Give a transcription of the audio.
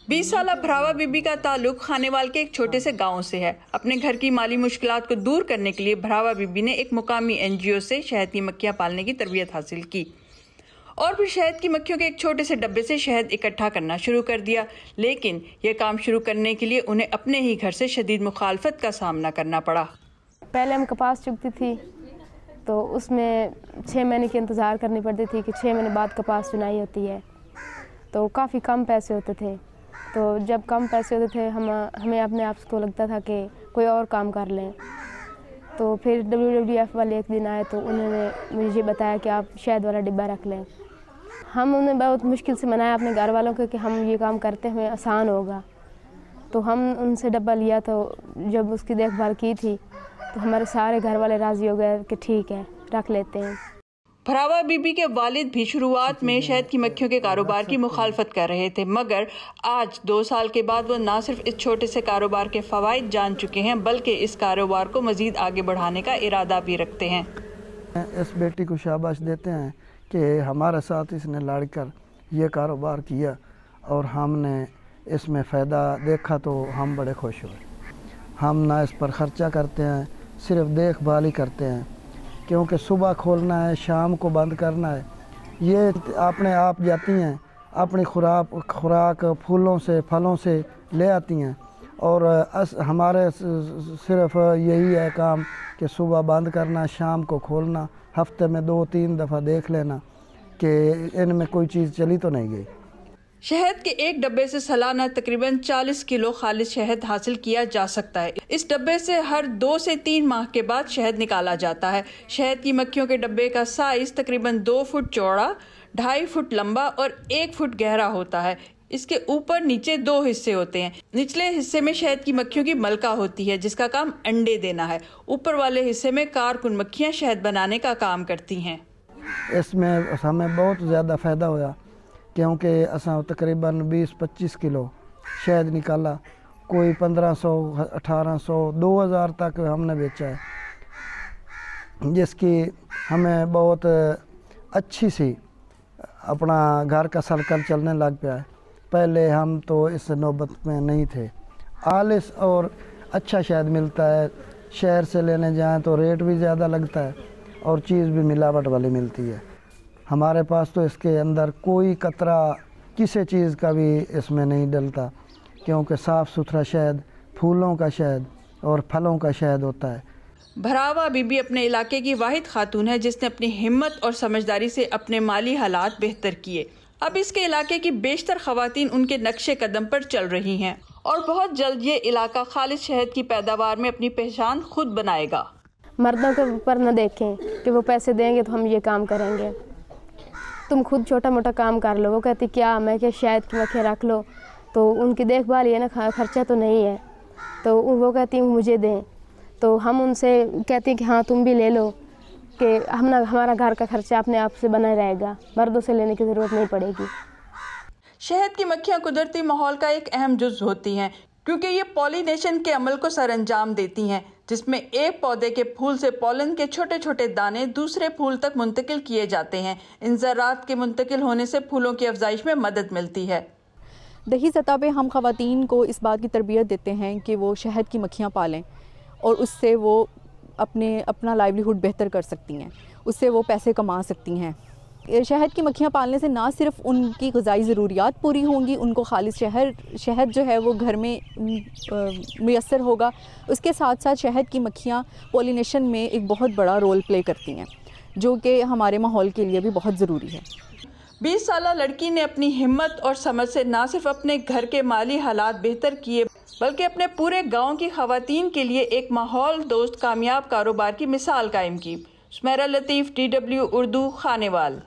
20 साला भरावा बीबी का ताल्लुक खानेवाल के एक छोटे से गांव से है। अपने घर की माली मुश्किलात को दूर करने के लिए भरावा बीबी ने एक मुकामी NGO से शहद की मक्खियां पालने की तरबियत हासिल की और फिर शहद की मक्खियों के एक छोटे से डब्बे से शहद इकट्ठा करना शुरू कर दिया। लेकिन यह काम शुरू करने के लिए उन्हें अपने ही घर से शदीद मुखालफत का सामना करना पड़ा। पहले हम कपास चुगती थी तो उसमें 6 महीने की इंतज़ार करनी पड़ती थी कि 6 महीने बाद कपास चुनाई होती है, तो काफ़ी कम पैसे होते थे। तो जब कम पैसे होते थे हमें अपने आप को लगता था कि कोई और काम कर लें। तो फिर WWF वाले एक दिन आए तो उन्होंने मुझे बताया कि आप शहद वाला डिब्बा रख लें। हम उन्हें बहुत मुश्किल से मनाया अपने घर वालों को कि हम ये काम करते हमें आसान होगा। तो हम उनसे डब्बा लिया, तो जब उसकी देखभाल की थी तो हमारे सारे घर वाले राज़ी हो गए कि ठीक है रख लेते हैं। भरावा बीबी के वालिद भी शुरुआत में शहद की मक्खियों के कारोबार की मुखालफत कर रहे थे, मगर आज 2 साल के बाद वो न सिर्फ इस छोटे से कारोबार के फ़वाइद जान चुके हैं बल्कि इस कारोबार को मज़ीद आगे बढ़ाने का इरादा भी रखते हैं। इस बेटी को शाबाश देते हैं कि हमारे साथ इसने लड़कर ये कारोबार किया और हमने इसमें फ़ायदा देखा तो हम बड़े खुश हुए। हम ना इस पर ख़र्चा करते हैं, सिर्फ देखभाल ही करते हैं, क्योंकि सुबह खोलना है शाम को बंद करना है। ये अपने आप जाती हैं, अपनी खुराक फूलों से फलों से ले आती हैं और हमारे सिर्फ यही है काम कि सुबह बंद करना, शाम को खोलना, हफ्ते में 2-3 दफ़ा देख लेना कि इनमें कोई चीज़ चली तो नहीं गई। शहद के एक डब्बे से सालाना तकरीबन 40 किलो खालिश शहद हासिल किया जा सकता है। इस डब्बे से हर 2 से 3 माह के बाद शहद निकाला जाता है। शहद की मक्खियों के डब्बे का साइज तकरीबन 2 फुट चौड़ा, 2.5 फुट लंबा और 1 फुट गहरा होता है। इसके ऊपर नीचे 2 हिस्से होते हैं। निचले हिस्से में शहद की मक्खियों की मलका होती है जिसका काम अंडे देना है। ऊपर वाले हिस्से में कारकुन मक्खियाँ शहद बनाने का काम करती हैं। इसमें हमें बहुत ज़्यादा फ़ायदा होया क्योंकि असां तकरीबन 20-25 किलो शहद निकाला, कोई 1500, 1800, 2000 तक हमने बेचा है, जिसकी हमें बहुत अच्छी सी अपना घर का सर्कल चलने लग पाया है। पहले हम तो इस नौबत में नहीं थे। खालिश और अच्छा शहद मिलता है, शहर से लेने जाएं तो रेट भी ज़्यादा लगता है और चीज़ भी मिलावट वाली मिलती है। हमारे पास तो इसके अंदर कोई कतरा किसी चीज़ का भी इसमें नहीं डलता, क्योंकि साफ़ सुथरा शहद, फूलों का शहद और फलों का शहद होता है। भरावा बीबी अपने इलाके की वाहिद खातून है जिसने अपनी हिम्मत और समझदारी से अपने माली हालात बेहतर किए। अब इसके इलाके की बेशतर खवातीन उनके नक्शे कदम पर चल रही हैं और बहुत जल्द ये इलाका खालिश शहद की पैदावार में अपनी पहचान खुद बनाएगा। मर्दों के ऊपर न देखें कि वो पैसे देंगे तो हम ये काम करेंगे, तुम खुद छोटा मोटा काम कर लो। वो कहती क्या, मैं क्या शहद की मक्खियाँ रख लो, तो उनकी देखभाल ये ना, खर्चा तो नहीं है, तो वो कहती मुझे दें, तो हम उनसे कहते हैं कि हाँ तुम भी ले लो कि हमारा घर का खर्चा अपने आप से बना रहेगा, मर्दों से लेने की ज़रूरत नहीं पड़ेगी। शहद की मक्खियाँ कुदरती माहौल का एक अहम जुज़ होती हैं क्योंकि ये पॉलिनेशन के अमल को सरअंजाम देती हैं, जिसमें एक पौधे के फूल से पॉलन के छोटे छोटे दाने दूसरे फूल तक मुंतकिल किए जाते हैं। इन ज़रात के मुंतकिल होने से फूलों की अफजाइश में मदद मिलती है। दही सतह पे हम ख़वातीन को इस बात की तरबियत देते हैं कि वो शहद की मक्खियाँ पालें और उससे वो अपना लाइवलीहुड बेहतर कर सकती हैं, उससे वो पैसे कमा सकती हैं। शहद की मक्खियाँ पालने से ना सिर्फ उनकी ग़िज़ाई ज़रूरियात पूरी होंगी, उनको खालिश शहद जो है वो घर में मुयस्सर होगा। उसके साथ साथ शहद की मक्खियाँ पॉलिनेशन में एक बहुत बड़ा रोल प्ले करती हैं, जो कि हमारे माहौल के लिए भी बहुत ज़रूरी है। 20 साला लड़की ने अपनी हिम्मत और समझ से ना सिर्फ अपने घर के माली हालात बेहतर किए बल्कि अपने पूरे गाँव की ख़वातीन के लिए एक माहौल दोस्त कामयाब कारोबार की मिसाल कायम की। सुमेरा लतीफ़, DW उर्दू, खानेवाल।